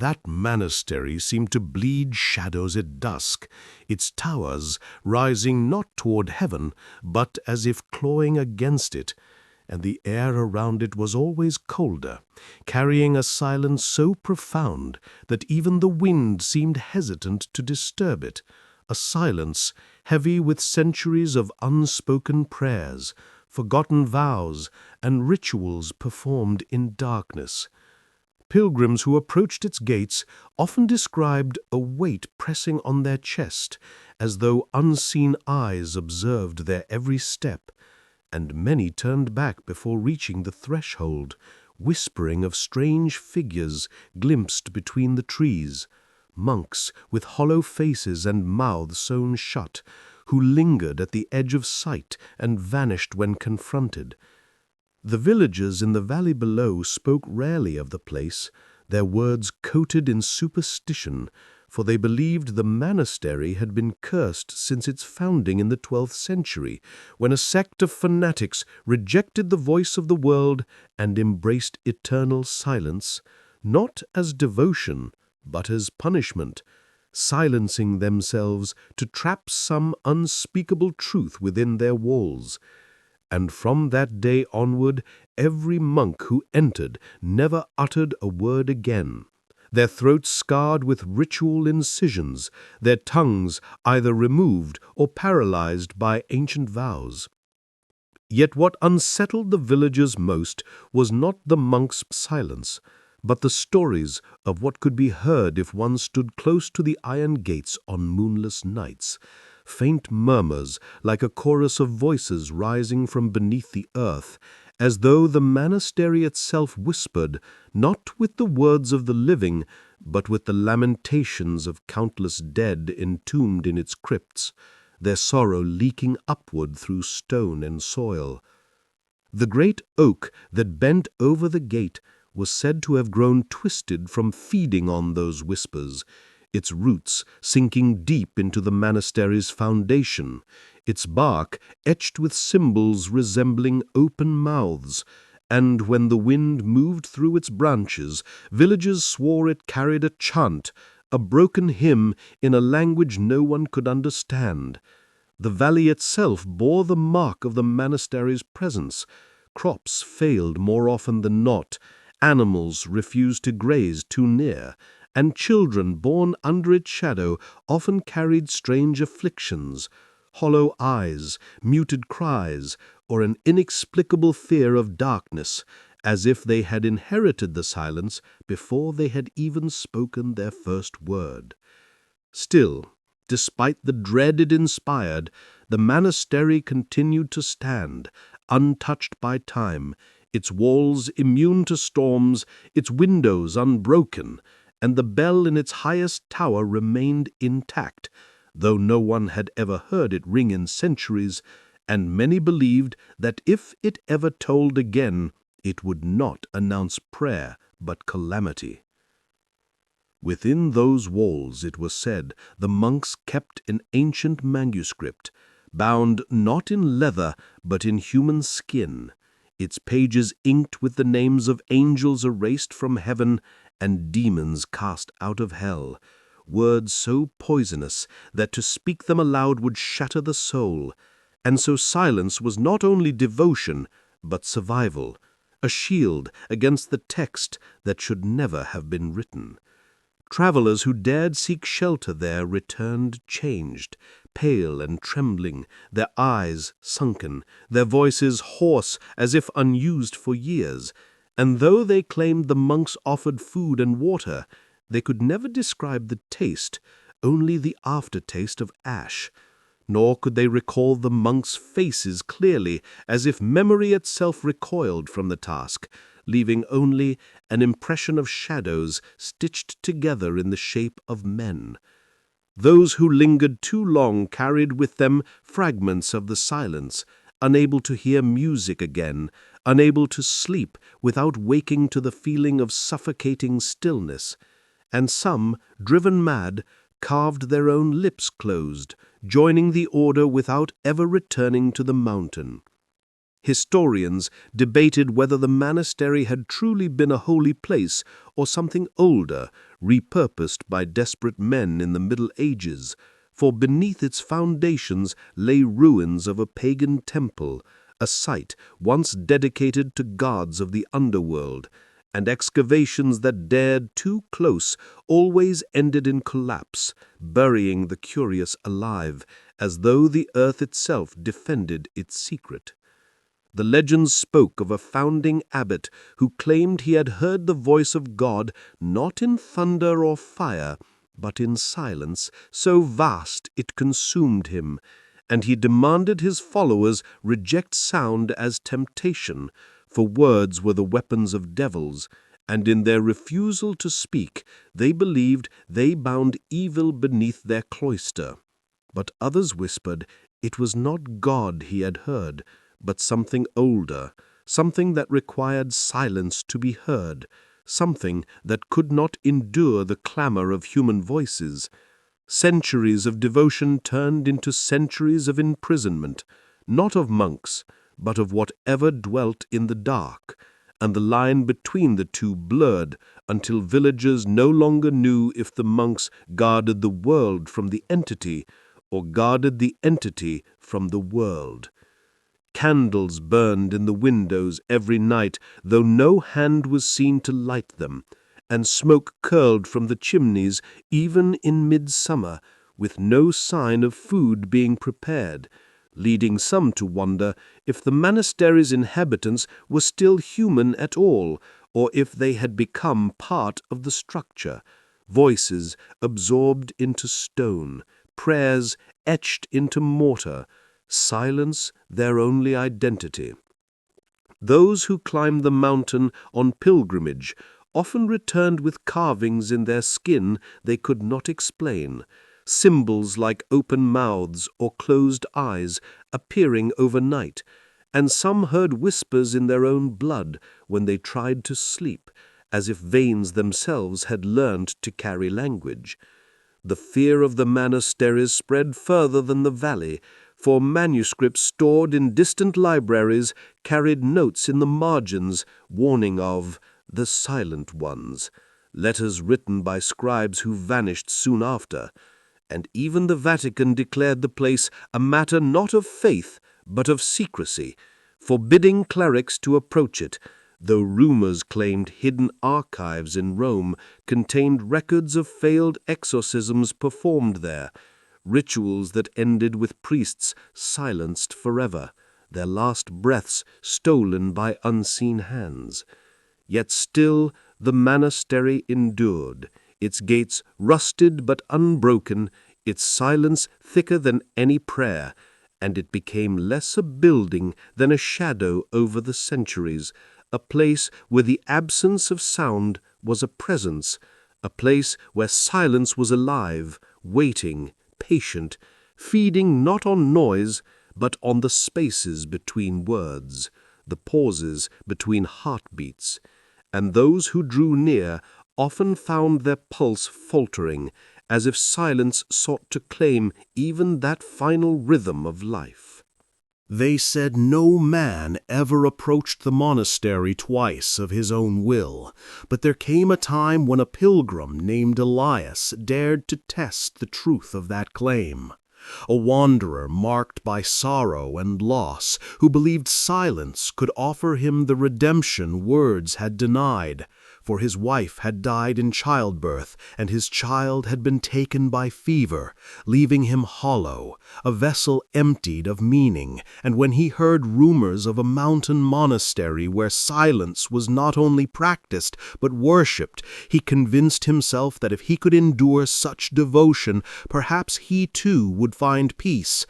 That monastery seemed to bleed shadows at dusk, its towers rising not toward heaven, but as if clawing against it, and the air around it was always colder, carrying a silence so profound that even the wind seemed hesitant to disturb it, a silence heavy with centuries of unspoken prayers, forgotten vows, and rituals performed in darkness. Pilgrims who approached its gates often described a weight pressing on their chest, as though unseen eyes observed their every step, and many turned back before reaching the threshold, whispering of strange figures glimpsed between the trees, monks with hollow faces and mouths sewn shut, who lingered at the edge of sight and vanished when confronted. The villagers in the valley below spoke rarely of the place, their words coated in superstition, for they believed the monastery had been cursed since its founding in the 12th century, when a sect of fanatics rejected the voice of the world and embraced eternal silence, not as devotion, but as punishment, silencing themselves to trap some unspeakable truth within their walls. And from that day onward, every monk who entered never uttered a word again, their throats scarred with ritual incisions, their tongues either removed or paralyzed by ancient vows. Yet what unsettled the villagers most was not the monks' silence, but the stories of what could be heard if one stood close to the iron gates on moonless nights, faint murmurs like a chorus of voices rising from beneath the earth, as though the monastery itself whispered, not with the words of the living, but with the lamentations of countless dead entombed in its crypts, their sorrow leaking upward through stone and soil. The great oak that bent over the gate was said to have grown twisted from feeding on those whispers, its roots sinking deep into the monastery's foundation, its bark etched with symbols resembling open mouths, and when the wind moved through its branches, villagers swore it carried a chant, a broken hymn in a language no one could understand. The valley itself bore the mark of the monastery's presence. Crops failed more often than not, animals refused to graze too near, and children born under its shadow often carried strange afflictions, hollow eyes, muted cries, or an inexplicable fear of darkness, as if they had inherited the silence before they had even spoken their first word. Still, despite the dread it inspired, the monastery continued to stand, untouched by time, its walls immune to storms, its windows unbroken, and the bell in its highest tower remained intact, though no one had ever heard it ring in centuries, and many believed that if it ever tolled again, it would not announce prayer but calamity. Within those walls, it was said, the monks kept an ancient manuscript, bound not in leather but in human skin, its pages inked with the names of angels erased from heaven and demons cast out of hell, words so poisonous that to speak them aloud would shatter the soul, and so silence was not only devotion but survival, a shield against the text that should never have been written. Travelers who dared seek shelter there returned changed, pale and trembling, their eyes sunken, their voices hoarse as if unused for years, and though they claimed the monks offered food and water, they could never describe the taste, only the aftertaste of ash, nor could they recall the monks' faces clearly, as if memory itself recoiled from the task, leaving only an impression of shadows stitched together in the shape of men. Those who lingered too long carried with them fragments of the silence, unable to hear music again, unable to sleep without waking to the feeling of suffocating stillness, and some, driven mad, carved their own lips closed, joining the order without ever returning to the mountain. Historians debated whether the monastery had truly been a holy place or something older, repurposed by desperate men in the Middle Ages, for beneath its foundations lay ruins of a pagan temple, a site once dedicated to gods of the underworld, and excavations that dared too close always ended in collapse, burying the curious alive, as though the earth itself defended its secret. The legends spoke of a founding abbot who claimed he had heard the voice of God not in thunder or fire, but in silence so vast it consumed him, and he demanded his followers reject sound as temptation, for words were the weapons of devils, and in their refusal to speak they believed they bound evil beneath their cloister. But others whispered it was not God he had heard, but something older, something that required silence to be heard, something that could not endure the clamor of human voices. Centuries of devotion turned into centuries of imprisonment, not of monks, but of whatever dwelt in the dark, and the line between the two blurred until villagers no longer knew if the monks guarded the world from the entity or guarded the entity from the world. Candles burned in the windows every night, though no hand was seen to light them, and smoke curled from the chimneys even in midsummer, with no sign of food being prepared, leading some to wonder if the monastery's inhabitants were still human at all, or if they had become part of the structure, voices absorbed into stone, prayers etched into mortar, silence their only identity. Those who climbed the mountain on pilgrimage often returned with carvings in their skin they could not explain, symbols like open mouths or closed eyes appearing overnight, and some heard whispers in their own blood when they tried to sleep, as if veins themselves had learned to carry language. The fear of the monasteries spread further than the valley, for manuscripts stored in distant libraries carried notes in the margins warning of the silent ones, letters written by scribes who vanished soon after, and even the Vatican declared the place a matter not of faith but of secrecy, forbidding clerics to approach it, though rumors claimed hidden archives in Rome contained records of failed exorcisms performed there, rituals that ended with priests silenced forever, their last breaths stolen by unseen hands. Yet still the monastery endured, its gates rusted but unbroken, its silence thicker than any prayer, and it became less a building than a shadow over the centuries, a place where the absence of sound was a presence, a place where silence was alive, waiting, patient, feeding not on noise, but on the spaces between words, the pauses between heartbeats, and those who drew near often found their pulse faltering, as if silence sought to claim even that final rhythm of life. They said no man ever approached the monastery twice of his own will, but there came a time when a pilgrim named Elias dared to test the truth of that claim. A wanderer marked by sorrow and loss, who believed silence could offer him the redemption words had denied, for his wife had died in childbirth, and his child had been taken by fever, leaving him hollow, a vessel emptied of meaning. And when he heard rumors of a mountain monastery where silence was not only practiced but worshipped, he convinced himself that if he could endure such devotion, perhaps he too would find peace.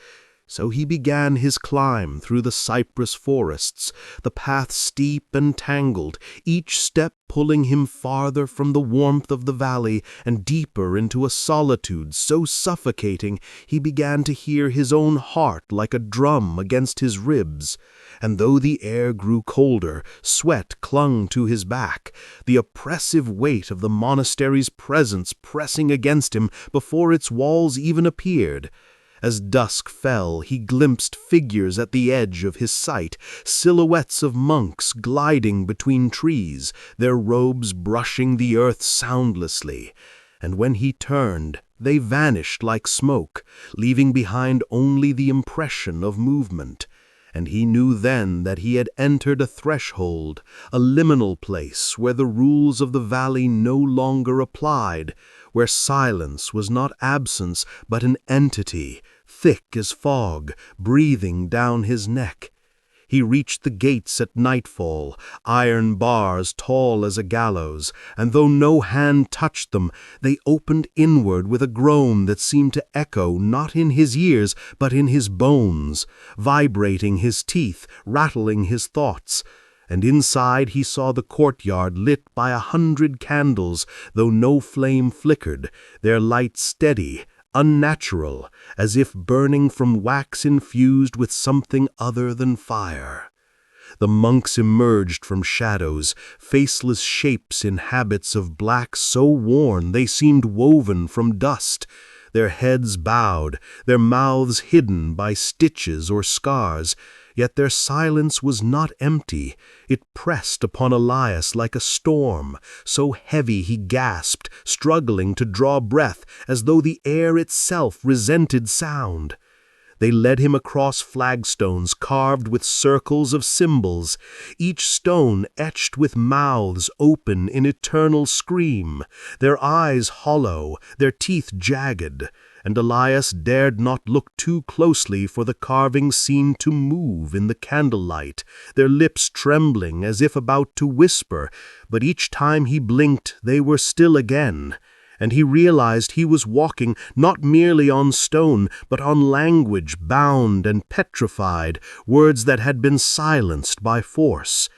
So he began his climb through the cypress forests, the path steep and tangled, each step pulling him farther from the warmth of the valley and deeper into a solitude so suffocating he began to hear his own heart like a drum against his ribs. And though the air grew colder, sweat clung to his back, the oppressive weight of the monastery's presence pressing against him before its walls even appeared. As dusk fell, he glimpsed figures at the edge of his sight, silhouettes of monks gliding between trees, their robes brushing the earth soundlessly. And when he turned, they vanished like smoke, leaving behind only the impression of movement. And he knew then that he had entered a threshold, a liminal place where the rules of the valley no longer applied, where silence was not absence but an entity, thick as fog, breathing down his neck. He reached the gates at nightfall, iron bars tall as a gallows, and though no hand touched them, they opened inward with a groan that seemed to echo not in his ears but in his bones, vibrating his teeth, rattling his thoughts. And inside he saw the courtyard lit by 100 candles, though no flame flickered, their light steady, unnatural, as if burning from wax infused with something other than fire. The monks emerged from shadows, faceless shapes in habits of black so worn they seemed woven from dust, their heads bowed, their mouths hidden by stitches or scars. Yet their silence was not empty. It pressed upon Elias like a storm, so heavy he gasped, struggling to draw breath, as though the air itself resented sound. They led him across flagstones carved with circles of symbols, each stone etched with mouths open in eternal scream, their eyes hollow, their teeth jagged. And Elias dared not look too closely, for the carvings seemed to move in the candlelight, their lips trembling as if about to whisper, but each time he blinked they were still again. And he realized he was walking not merely on stone, but on language bound and petrified, words that had been silenced by force.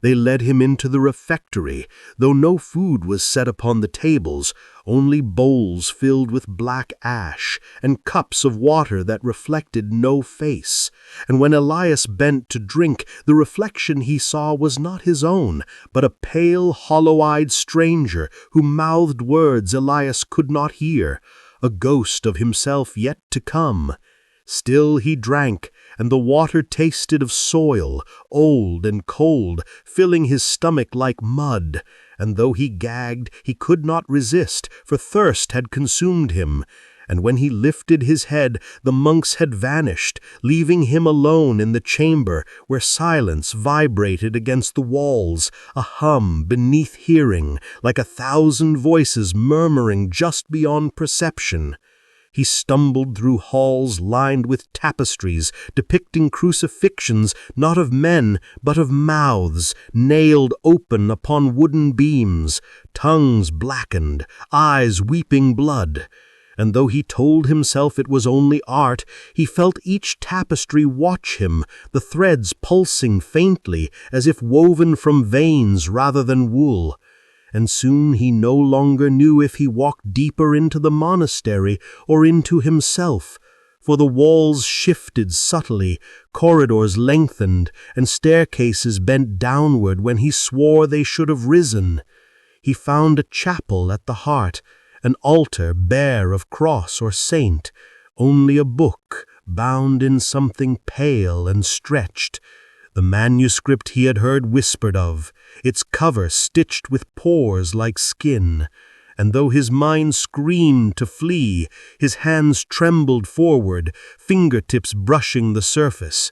They led him into the refectory, though no food was set upon the tables, only bowls filled with black ash, and cups of water that reflected no face. And when Elias bent to drink, the reflection he saw was not his own, but a pale, hollow-eyed stranger who mouthed words Elias could not hear, a ghost of himself yet to come. Still he drank, and the water tasted of soil, old and cold, filling his stomach like mud. And though he gagged, he could not resist, for thirst had consumed him. And when he lifted his head, the monks had vanished, leaving him alone in the chamber, where silence vibrated against the walls, a hum beneath hearing, like 1,000 voices murmuring just beyond perception. He stumbled through halls lined with tapestries depicting crucifixions not of men but of mouths, nailed open upon wooden beams, tongues blackened, eyes weeping blood. And though he told himself it was only art, he felt each tapestry watch him, the threads pulsing faintly as if woven from veins rather than wool. And soon he no longer knew if he walked deeper into the monastery or into himself, for the walls shifted subtly, corridors lengthened, and staircases bent downward when he swore they should have risen. He found a chapel at the heart, an altar bare of cross or saint, only a book bound in something pale and stretched, the manuscript he had heard whispered of, its cover stitched with pores like skin. And though his mind screamed to flee, his hands trembled forward, fingertips brushing the surface.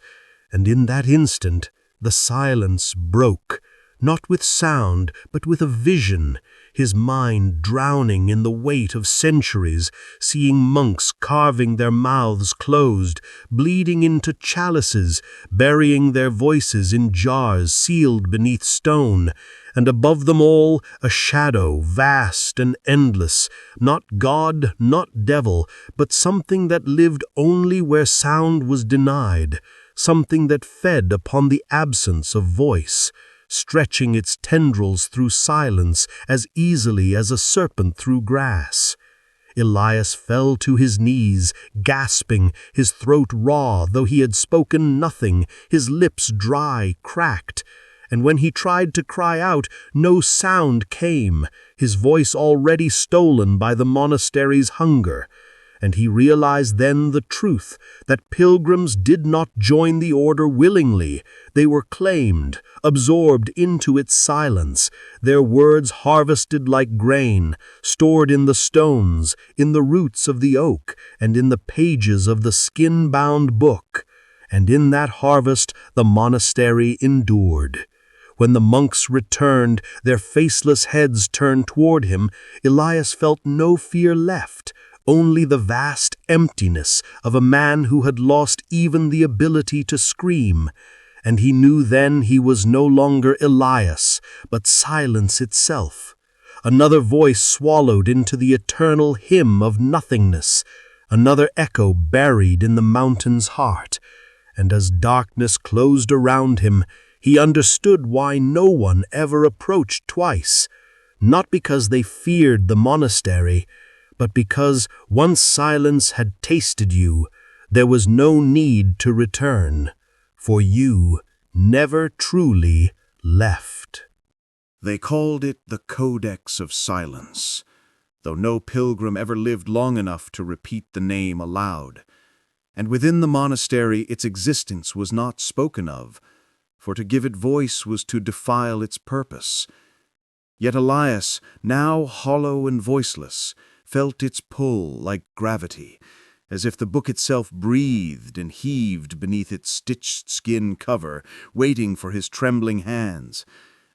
And in that instant, the silence broke, not with sound, but with a vision, his mind drowning in the weight of centuries, seeing monks carving their mouths closed, bleeding into chalices, burying their voices in jars sealed beneath stone, and above them all a shadow vast and endless, not God, not devil, but something that lived only where sound was denied, something that fed upon the absence of voice, stretching its tendrils through silence as easily as a serpent through grass. Elias fell to his knees, gasping, his throat raw, though he had spoken nothing, his lips dry, cracked. And when he tried to cry out, no sound came, his voice already stolen by the monastery's hunger. and he realized then the truth, that pilgrims did not join the order willingly. They were claimed, absorbed into its silence, their words harvested like grain, stored in the stones, in the roots of the oak, and in the pages of the skin-bound book. And in that harvest the monastery endured. When the monks returned, their faceless heads turned toward him, Elias felt no fear left, only the vast emptiness of a man who had lost even the ability to scream. And he knew then he was no longer Elias, but silence itself. Another voice swallowed into the eternal hymn of nothingness, another echo buried in the mountain's heart. And as darkness closed around him, he understood why no one ever approached twice, not because they feared the monastery, but because once silence had tasted you, there was no need to return, for you never truly left. They called it the Codex of Silence, though no pilgrim ever lived long enough to repeat the name aloud. And within the monastery its existence was not spoken of, for to give it voice was to defile its purpose. Yet Elias, now hollow and voiceless, felt its pull like gravity, as if the book itself breathed and heaved beneath its stitched skin cover, waiting for his trembling hands.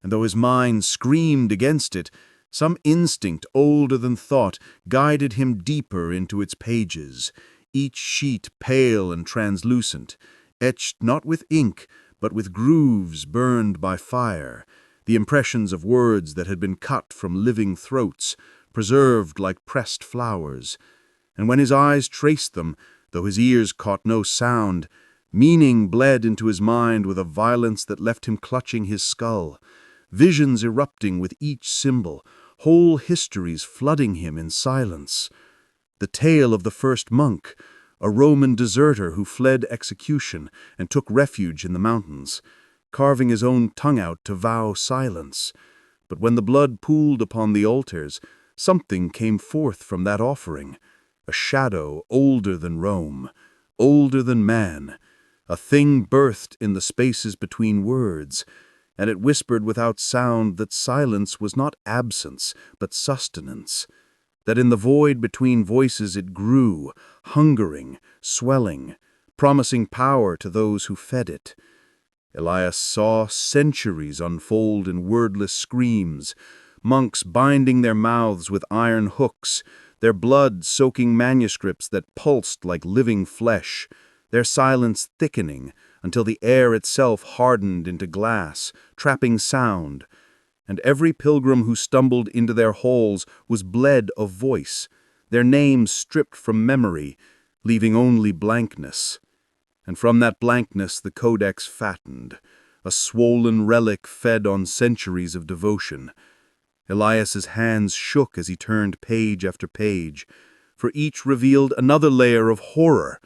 And though his mind screamed against it, some instinct older than thought guided him deeper into its pages, each sheet pale and translucent, etched not with ink, but with grooves burned by fire, the impressions of words that had been cut from living throats, preserved like pressed flowers. And when his eyes traced them, though his ears caught no sound, meaning bled into his mind with a violence that left him clutching his skull, visions erupting with each symbol, whole histories flooding him in silence. The tale of the first monk, a Roman deserter who fled execution and took refuge in the mountains, carving his own tongue out to vow silence. But when the blood pooled upon the altars, something came forth from that offering, a shadow older than Rome, older than man, a thing birthed in the spaces between words, and it whispered without sound that silence was not absence, but sustenance, that in the void between voices it grew, hungering, swelling, promising power to those who fed it. Elias saw centuries unfold in wordless screams, monks binding their mouths with iron hooks, their blood soaking manuscripts that pulsed like living flesh, their silence thickening until the air itself hardened into glass, trapping sound. And every pilgrim who stumbled into their halls was bled of voice, their names stripped from memory, leaving only blankness. And from that blankness the codex fattened, a swollen relic fed on centuries of devotion. Elias's hands shook as he turned page after page, for each revealed another layer of horror.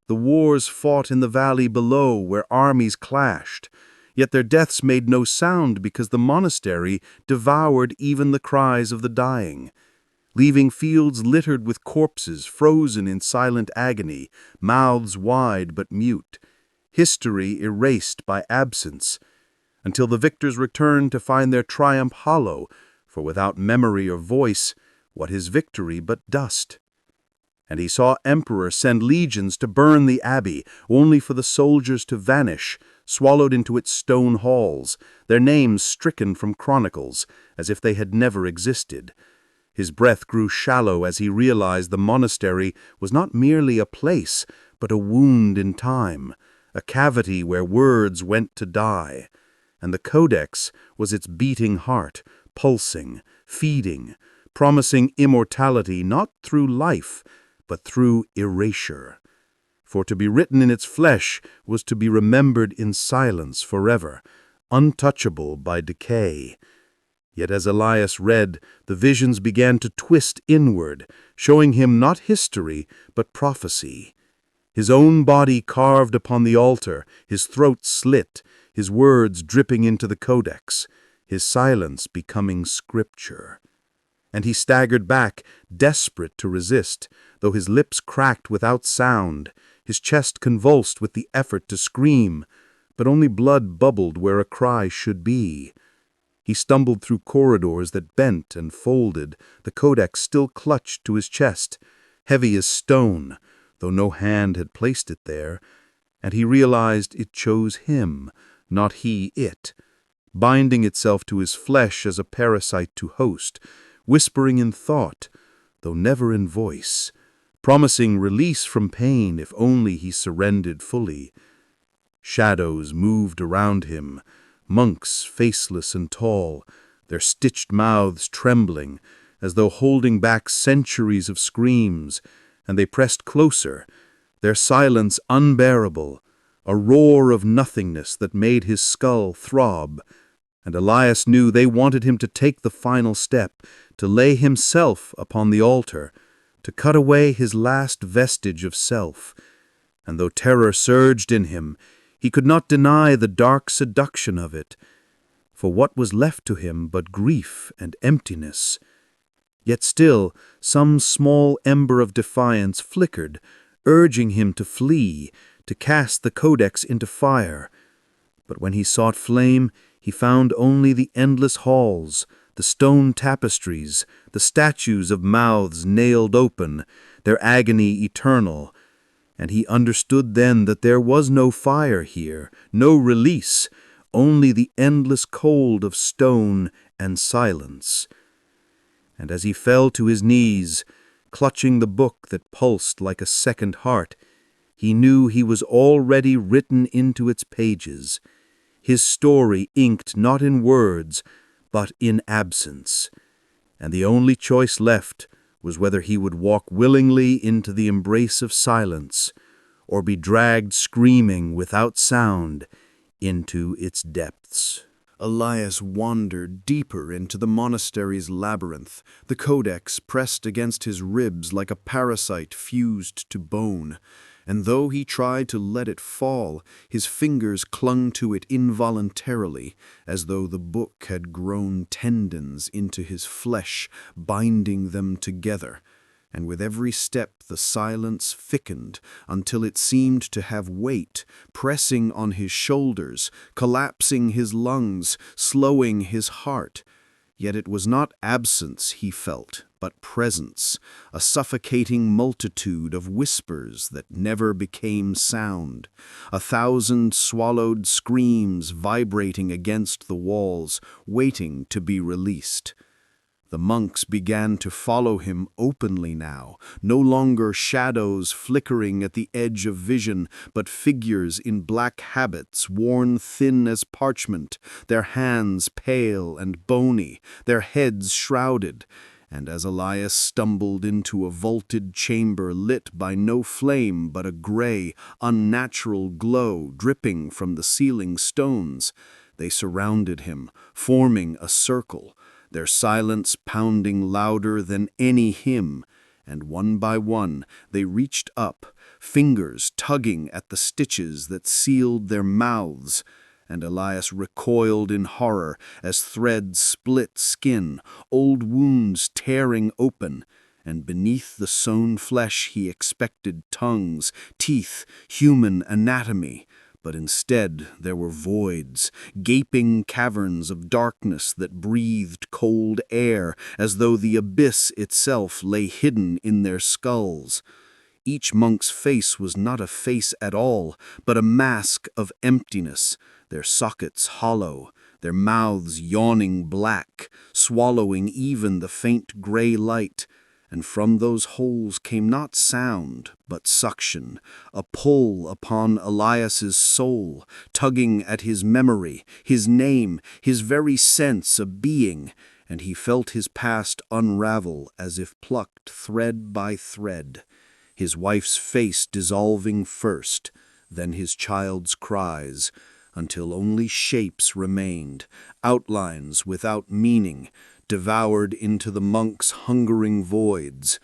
The wars fought in the valley below where armies clashed, yet their deaths made no sound because the monastery devoured even the cries of the dying, leaving fields littered with corpses frozen in silent agony, mouths wide but mute, history erased by absence, until the victors returned to find their triumph hollow, for without memory or voice, what is victory but dust? And he saw emperor send legions to burn the abbey, only for the soldiers to vanish, swallowed into its stone halls, their names stricken from chronicles, as if they had never existed. His breath grew shallow as he realized the monastery was not merely a place, but a wound in time, a cavity where words went to die. And the codex was its beating heart, pulsing, feeding, promising immortality not through life, but through erasure. For to be written in its flesh was to be remembered in silence forever, untouchable by decay. Yet as Elias read, the visions began to twist inward, showing him not history, but prophecy. His own body carved upon the altar, his throat slit, his words dripping into the codex, his silence becoming scripture. and he staggered back, desperate to resist, though his lips cracked without sound, his chest convulsed with the effort to scream, but only blood bubbled where a cry should be. He stumbled through corridors that bent and folded, the codex still clutched to his chest, heavy as stone, though no hand had placed it there, and he realized it chose him, not he it, binding itself to his flesh as a parasite to host, whispering in thought, though never in voice, promising release from pain if only he surrendered fully. Shadows moved around him, monks faceless and tall, their stitched mouths trembling, as though holding back centuries of screams, and they pressed closer, their silence unbearable, a roar of nothingness that made his skull throb. And Elias knew they wanted him to take the final step, to lay himself upon the altar, to cut away his last vestige of self. And though terror surged in him, he could not deny the dark seduction of it, for what was left to him but grief and emptiness? Yet still some small ember of defiance flickered, urging him to flee, to cast the codex into fire. But when he sought flame, he found only the endless halls, the stone tapestries, the statues of mouths nailed open, their agony eternal. And he understood then that there was no fire here, no release, only the endless cold of stone and silence. And as he fell to his knees, clutching the book that pulsed like a second heart, he knew he was already written into its pages, his story inked not in words, but in absence. And the only choice left was whether he would walk willingly into the embrace of silence, or be dragged screaming without sound into its depths. Elias wandered deeper into the monastery's labyrinth, the codex pressed against his ribs like a parasite fused to bone, and though he tried to let it fall, his fingers clung to it involuntarily, as though the book had grown tendons into his flesh, binding them together. And with every step the silence thickened until it seemed to have weight, pressing on his shoulders, collapsing his lungs, slowing his heart. Yet it was not absence he felt, but presence, a suffocating multitude of whispers that never became sound, 1,000 swallowed screams vibrating against the walls, waiting to be released. The monks began to follow him openly now, no longer shadows flickering at the edge of vision, but figures in black habits worn thin as parchment, their hands pale and bony, their heads shrouded. And as Elias stumbled into a vaulted chamber lit by no flame but a gray, unnatural glow dripping from the ceiling stones, they surrounded him, forming a circle, their silence pounding louder than any hymn, and one by one they reached up, fingers tugging at the stitches that sealed their mouths, and Elias recoiled in horror as threads split skin, old wounds tearing open, and beneath the sewn flesh he expected tongues, teeth, human anatomy. But instead there were voids, gaping caverns of darkness that breathed cold air, as though the abyss itself lay hidden in their skulls. Each monk's face was not a face at all, but a mask of emptiness, their sockets hollow, their mouths yawning black, swallowing even the faint gray light. And from those holes came not sound, but suction, a pull upon Elias's soul, tugging at his memory, his name, his very sense of being, and he felt his past unravel as if plucked thread by thread, his wife's face dissolving first, then his child's cries, until only shapes remained, outlines without meaning, devoured into the monk's hungering voids,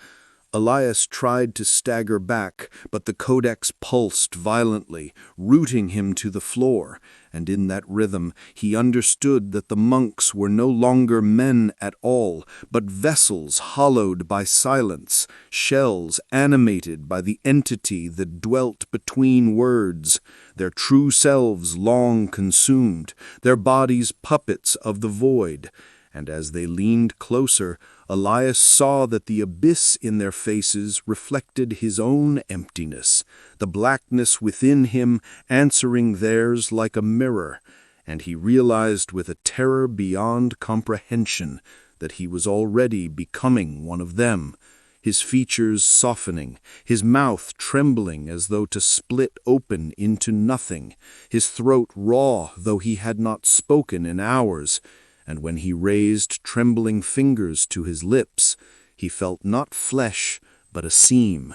Elias tried to stagger back, but the codex pulsed violently, rooting him to the floor, and in that rhythm he understood that the monks were no longer men at all, but vessels hollowed by silence, shells animated by the entity that dwelt between words, their true selves long consumed, their bodies puppets of the void. And as they leaned closer, Elias saw that the abyss in their faces reflected his own emptiness, the blackness within him answering theirs like a mirror, and he realized with a terror beyond comprehension that he was already becoming one of them, his features softening, his mouth trembling as though to split open into nothing, his throat raw though he had not spoken in hours, and when he raised trembling fingers to his lips, he felt not flesh, but a seam,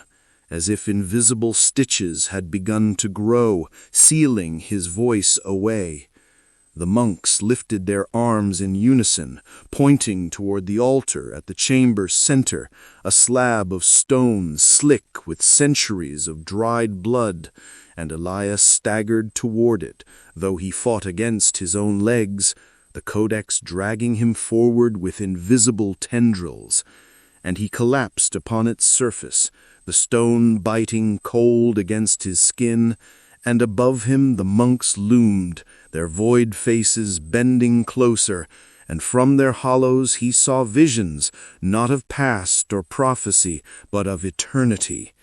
as if invisible stitches had begun to grow, sealing his voice away. The monks lifted their arms in unison, pointing toward the altar at the chamber's center, a slab of stone slick with centuries of dried blood, and Elias staggered toward it, though he fought against his own legs, the codex dragging him forward with invisible tendrils, and he collapsed upon its surface, the stone biting cold against his skin, and above him the monks loomed, their void faces bending closer, and from their hollows he saw visions, not of past or prophecy, but of eternity.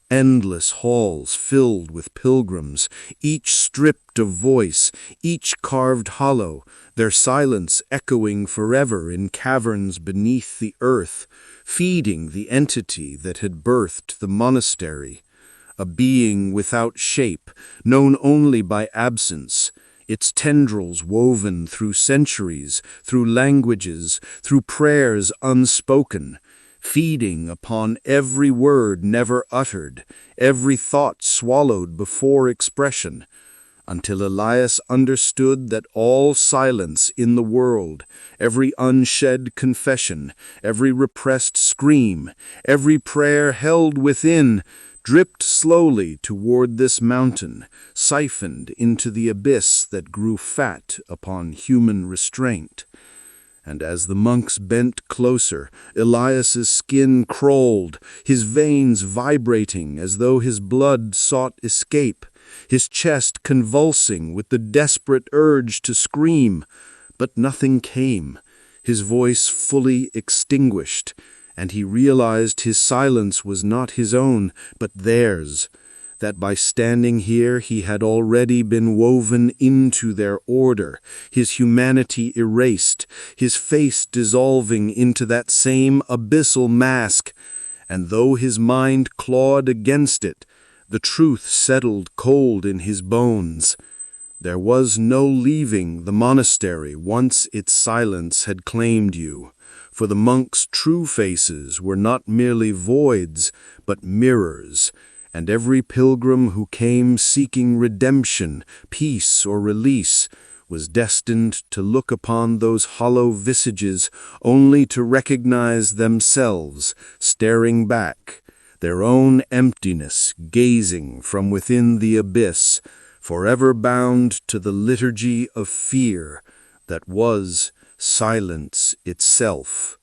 Endless halls filled with pilgrims, each stripped of voice, each carved hollow, their silence echoing forever in caverns beneath the earth, feeding the entity that had birthed the monastery, a being without shape, known only by absence, its tendrils woven through centuries, through languages, through prayers unspoken, feeding upon every word never uttered, every thought swallowed before expression, until Elias understood that all silence in the world, every unshed confession, every repressed scream, every prayer held within, dripped slowly toward this mountain, siphoned into the abyss that grew fat upon human restraint. And as the monks bent closer, Elias's skin crawled, his veins vibrating as though his blood sought escape, his chest convulsing with the desperate urge to scream. But nothing came, his voice fully extinguished, and he realized his silence was not his own, but theirs, that by standing here he had already been woven into their order, his humanity erased, his face dissolving into that same abyssal mask, and though his mind clawed against it, the truth settled cold in his bones. There was no leaving the monastery once its silence had claimed you, for the monks' true faces were not merely voids, but mirrors, and every pilgrim who came seeking redemption, peace, or release was destined to look upon those hollow visages only to recognize themselves, staring back, their own emptiness gazing from within the abyss, forever bound to the liturgy of fear that was silence itself.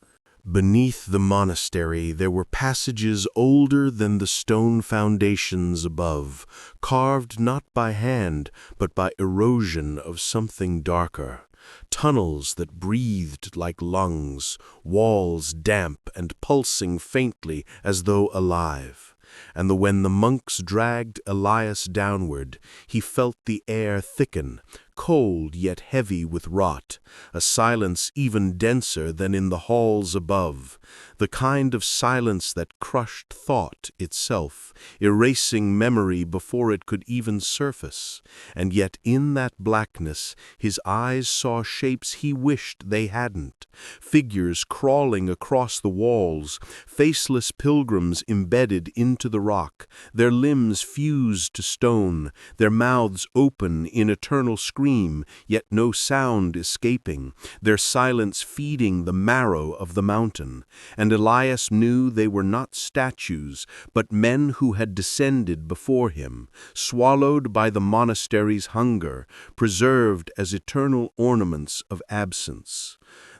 Beneath the monastery there were passages older than the stone foundations above, carved not by hand, but by erosion of something darker. Tunnels that breathed like lungs, walls damp and pulsing faintly as though alive. And when the monks dragged Elias downward, he felt the air thicken, cold yet heavy with rot, a silence even denser than in the halls above, the kind of silence that crushed thought itself, erasing memory before it could even surface. And yet in that blackness his eyes saw shapes he wished they hadn't, figures crawling across the walls, faceless pilgrims embedded into the rock, their limbs fused to stone, their mouths open in eternal scream, yet no sound escaping, their silence feeding the marrow of the mountain. and Elias knew they were not statues, but men who had descended before him, swallowed by the monastery's hunger, preserved as eternal ornaments of absence.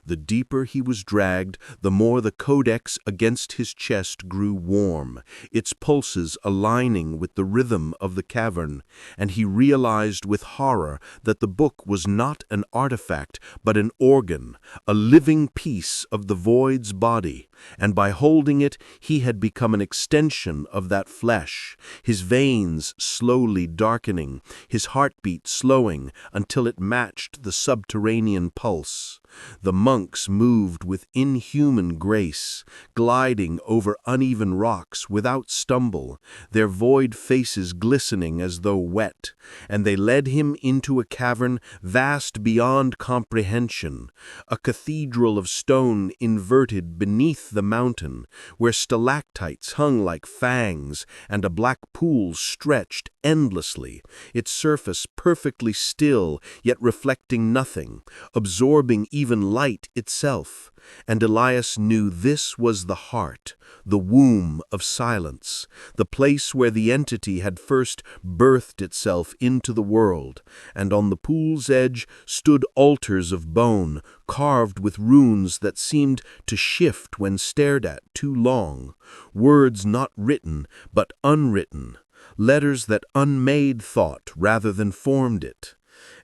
The deeper he was dragged, the more the codex against his chest grew warm, its pulses aligning with the rhythm of the cavern, and he realized with horror that the book was not an artifact, but an organ, a living piece of the void's body, and by holding it he had become an extension of that flesh, his veins slowly darkening, his heartbeat slowing until it matched the subterranean pulse. The monks moved with inhuman grace, gliding over uneven rocks without stumble, their void faces glistening as though wet, and they led him into a cavern vast beyond comprehension, a cathedral of stone inverted beneath the mountain, where stalactites hung like fangs and a black pool stretched endlessly, its surface perfectly still yet reflecting nothing, absorbing even light itself. And Elias knew this was the heart, the womb of silence, the place where the entity had first birthed itself into the world, and on the pool's edge stood altars of bone, carved with runes that seemed to shift when stared at too long, words not written but unwritten, letters that unmade thought rather than formed it.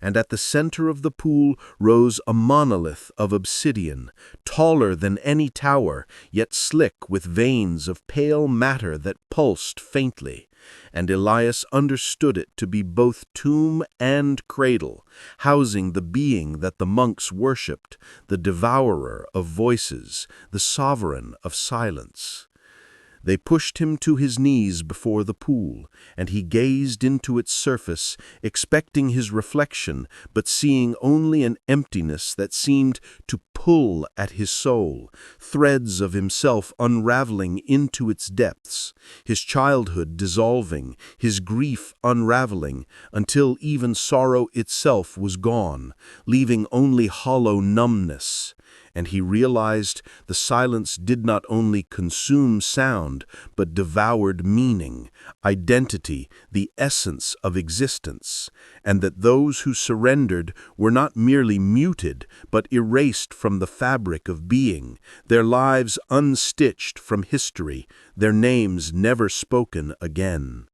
And at the center of the pool rose a monolith of obsidian, taller than any tower, yet slick with veins of pale matter that pulsed faintly. And Elias understood it to be both tomb and cradle, housing the being that the monks worshipped, the devourer of voices, the sovereign of silence. They pushed him to his knees before the pool, and he gazed into its surface, expecting his reflection, but seeing only an emptiness that seemed to pull at his soul, threads of himself unraveling into its depths, his childhood dissolving, his grief unraveling, until even sorrow itself was gone, leaving only hollow numbness. And he realized the silence did not only consume sound, but devoured meaning, identity, the essence of existence, and that those who surrendered were not merely muted, but erased from the fabric of being, their lives unstitched from history, their names never spoken again.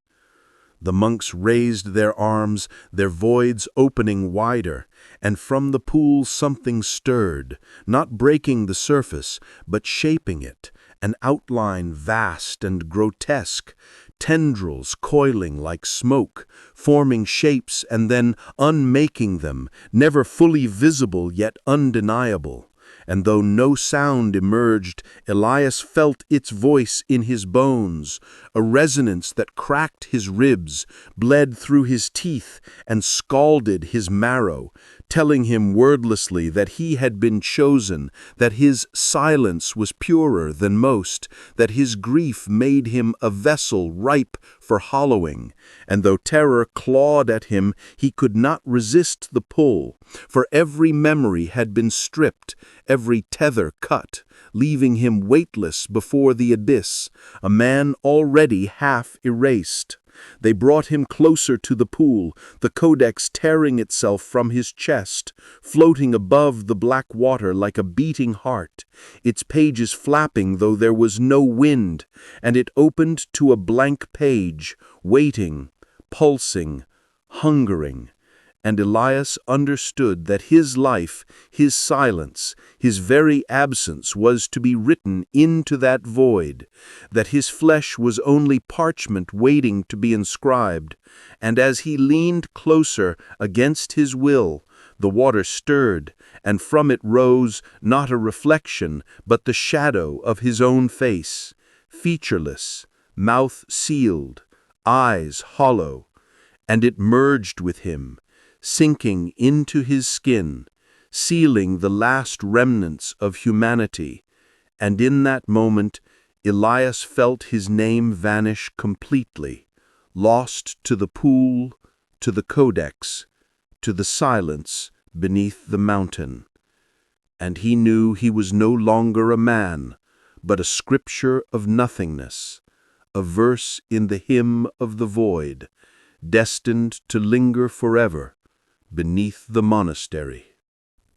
The monks raised their arms, their voids opening wider, and from the pool something stirred, not breaking the surface, but shaping it, an outline vast and grotesque, tendrils coiling like smoke, forming shapes and then unmaking them, never fully visible yet undeniable. And though no sound emerged, Elias felt its voice in his bones, a resonance that cracked his ribs, bled through his teeth, and scalded his marrow, telling him wordlessly that he had been chosen, that his silence was purer than most, that his grief made him a vessel ripe for hollowing. And though terror clawed at him, he could not resist the pull, for every memory had been stripped, every tether cut, leaving him weightless before the abyss, a man already half erased. They brought him closer to the pool, the codex tearing itself from his chest, floating above the black water like a beating heart, its pages flapping though there was no wind, and it opened to a blank page, waiting, pulsing, hungering. And Elias understood that his life, his silence, his very absence was to be written into that void, that his flesh was only parchment waiting to be inscribed. And as he leaned closer against his will, the water stirred, and from it rose not a reflection, but the shadow of his own face, featureless, mouth sealed, eyes hollow, and it merged with him, sinking into his skin, sealing the last remnants of humanity. And in that moment, Elias felt his name vanish completely, lost to the pool, to the codex, to the silence beneath the mountain. And he knew he was no longer a man, but a scripture of nothingness, a verse in the hymn of the void, destined to linger forever beneath the monastery.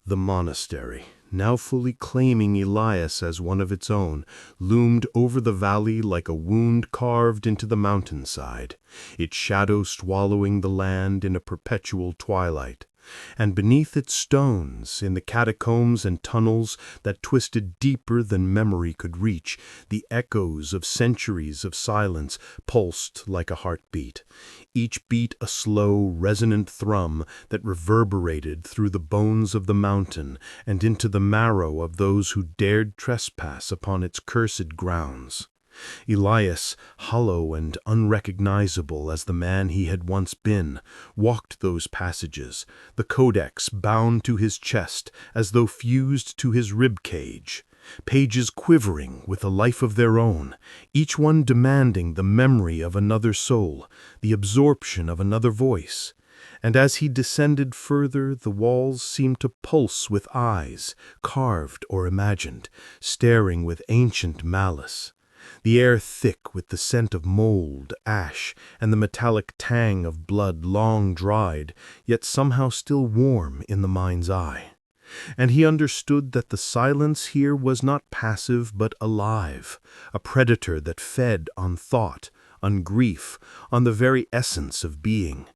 The monastery, now fully claiming Elias as one of its own, loomed over the valley like a wound carved into the mountainside, its shadow swallowing the land in a perpetual twilight. And beneath its stones, in the catacombs and tunnels that twisted deeper than memory could reach, the echoes of centuries of silence pulsed like a heartbeat, each beat a slow, resonant thrum that reverberated through the bones of the mountain and into the marrow of those who dared trespass upon its cursed grounds. Elias, hollow and unrecognizable as the man he had once been, walked those passages, the codex bound to his chest as though fused to his rib cage, pages quivering with a life of their own, each one demanding the memory of another soul, the absorption of another voice. And as he descended further, the walls seemed to pulse with eyes, carved or imagined, staring with ancient malice. The air thick with the scent of mold, ash, and the metallic tang of blood long dried, yet somehow still warm in the mind's eye. And he understood that the silence here was not passive but alive, a predator that fed on thought, on grief, on the very essence of being,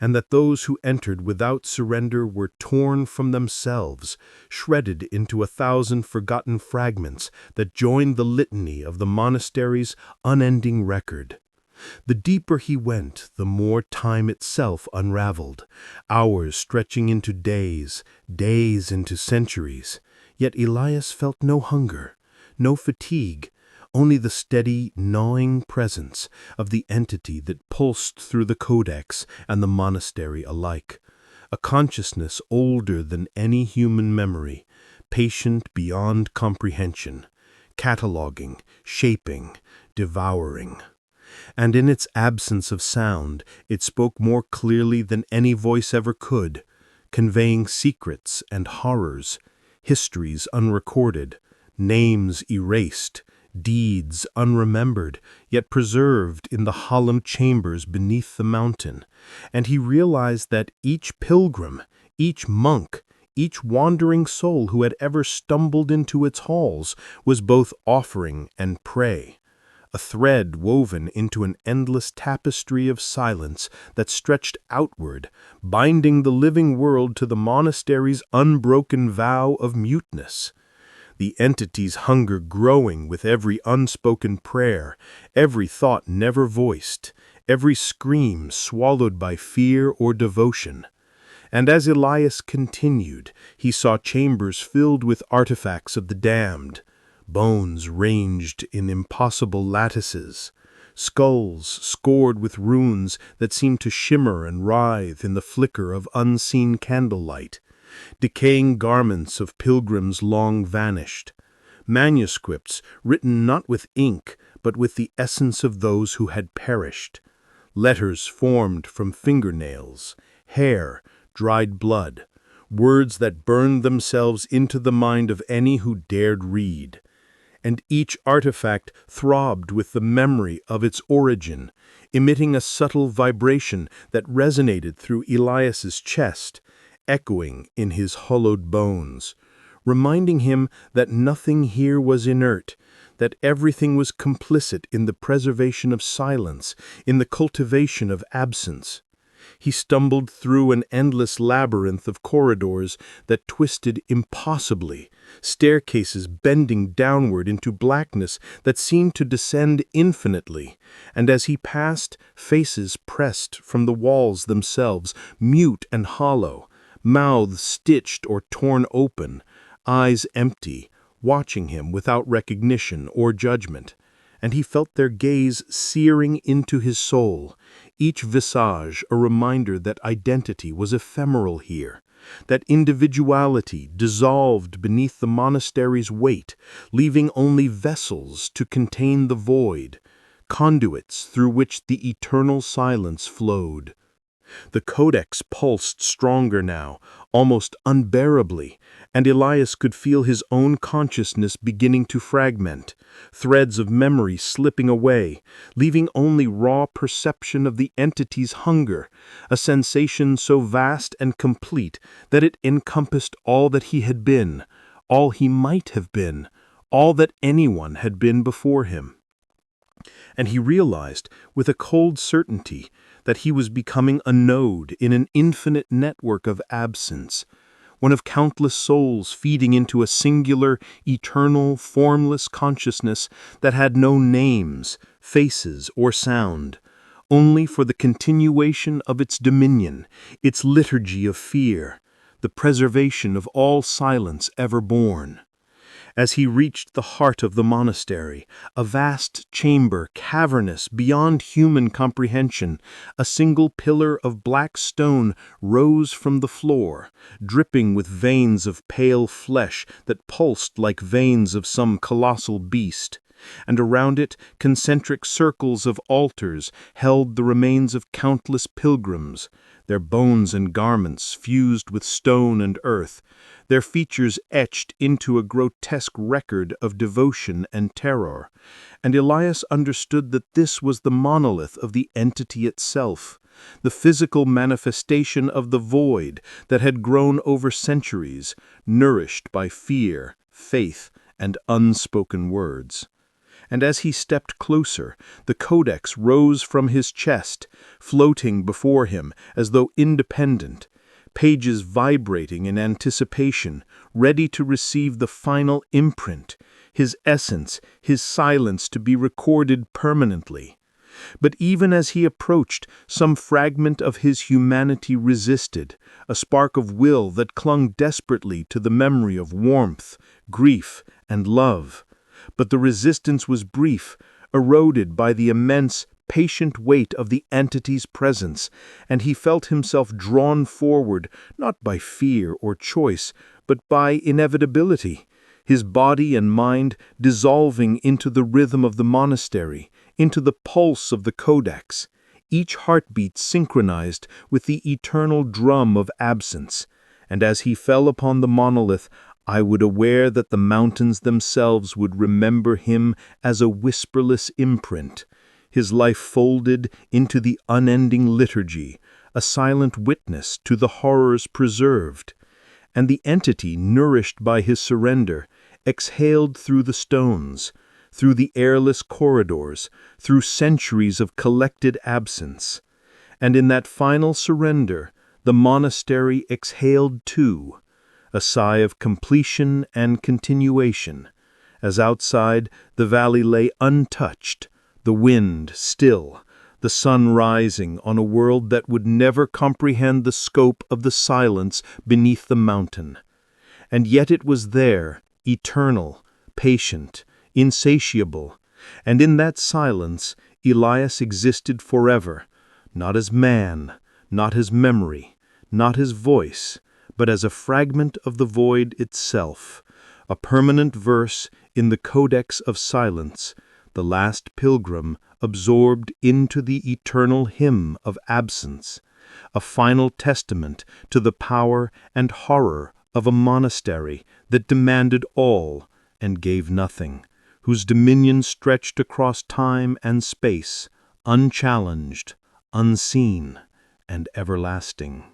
and that those who entered without surrender were torn from themselves, shredded into 1,000 forgotten fragments that joined the litany of the monastery's unending record. The deeper he went, the more time itself unraveled, hours stretching into days, days into centuries. Yet Elias felt no hunger, no fatigue, only the steady, gnawing presence of the entity that pulsed through the codex and the monastery alike, a consciousness older than any human memory, patient beyond comprehension, cataloging, shaping, devouring. And in its absence of sound, it spoke more clearly than any voice ever could, conveying secrets and horrors, histories unrecorded, names erased, deeds unremembered, yet preserved in the hollow chambers beneath the mountain. And he realized that each pilgrim, each monk, each wandering soul who had ever stumbled into its halls was both offering and prey, a thread woven into an endless tapestry of silence that stretched outward, binding the living world to the monastery's unbroken vow of muteness. The entity's hunger growing with every unspoken prayer, every thought never voiced, every scream swallowed by fear or devotion. And as Elias continued, he saw chambers filled with artifacts of the damned, bones ranged in impossible lattices, skulls scored with runes that seemed to shimmer and writhe in the flicker of unseen candlelight, decaying garments of pilgrims long vanished, manuscripts written not with ink but with the essence of those who had perished, letters formed from fingernails, hair, dried blood, words that burned themselves into the mind of any who dared read. And each artifact throbbed with the memory of its origin, emitting a subtle vibration that resonated through Elias's chest, echoing in his hollowed bones, reminding him that nothing here was inert, that everything was complicit in the preservation of silence, in the cultivation of absence. He stumbled through an endless labyrinth of corridors that twisted impossibly, staircases bending downward into blackness that seemed to descend infinitely, and as he passed, faces pressed from the walls themselves, mute and hollow, mouths stitched or torn open, eyes empty, watching him without recognition or judgment. And he felt their gaze searing into his soul, each visage a reminder that identity was ephemeral here, that individuality dissolved beneath the monastery's weight, leaving only vessels to contain the void, conduits through which the eternal silence flowed. The codex pulsed stronger now, almost unbearably, and Elias could feel his own consciousness beginning to fragment, threads of memory slipping away, leaving only raw perception of the entity's hunger, a sensation so vast and complete that it encompassed all that he had been, all he might have been, all that anyone had been before him. And he realized, with a cold certainty, that he was becoming a node in an infinite network of absence, one of countless souls feeding into a singular, eternal, formless consciousness that had no names, faces, or sound, only for the continuation of its dominion, its liturgy of fear, the preservation of all silence ever born. As he reached the heart of the monastery, a vast chamber cavernous beyond human comprehension, a single pillar of black stone rose from the floor, dripping with veins of pale flesh that pulsed like veins of some colossal beast, and around it concentric circles of altars held the remains of countless pilgrims, their bones and garments fused with stone and earth, their features etched into a grotesque record of devotion and terror, and Elias understood that this was the monolith of the entity itself, the physical manifestation of the void that had grown over centuries, nourished by fear, faith, and unspoken words. And as he stepped closer, the codex rose from his chest, floating before him as though independent, pages vibrating in anticipation, ready to receive the final imprint, his essence, his silence to be recorded permanently. But even as he approached, some fragment of his humanity resisted, a spark of will that clung desperately to the memory of warmth, grief, and love. But the resistance was brief, eroded by the immense, patient weight of the entity's presence, and he felt himself drawn forward, not by fear or choice, but by inevitability, his body and mind dissolving into the rhythm of the monastery, into the pulse of the codex, each heartbeat synchronized with the eternal drum of absence. And as he fell upon the monolith, I would aware that the mountains themselves would remember him as a whisperless imprint, his life folded into the unending liturgy, a silent witness to the horrors preserved. And the entity, nourished by his surrender, exhaled through the stones, through the airless corridors, through centuries of collected absence. And in that final surrender, the monastery exhaled too, a sigh of completion and continuation, as outside the valley lay untouched, the wind still, the sun rising on a world that would never comprehend the scope of the silence beneath the mountain. And yet it was there, eternal, patient, insatiable, and in that silence Elias existed forever, not as man, not as memory, not as voice, but as a fragment of the void itself, a permanent verse in the codex of silence, the last pilgrim absorbed into the eternal hymn of absence, a final testament to the power and horror of a monastery that demanded all and gave nothing, whose dominion stretched across time and space, unchallenged, unseen, and everlasting.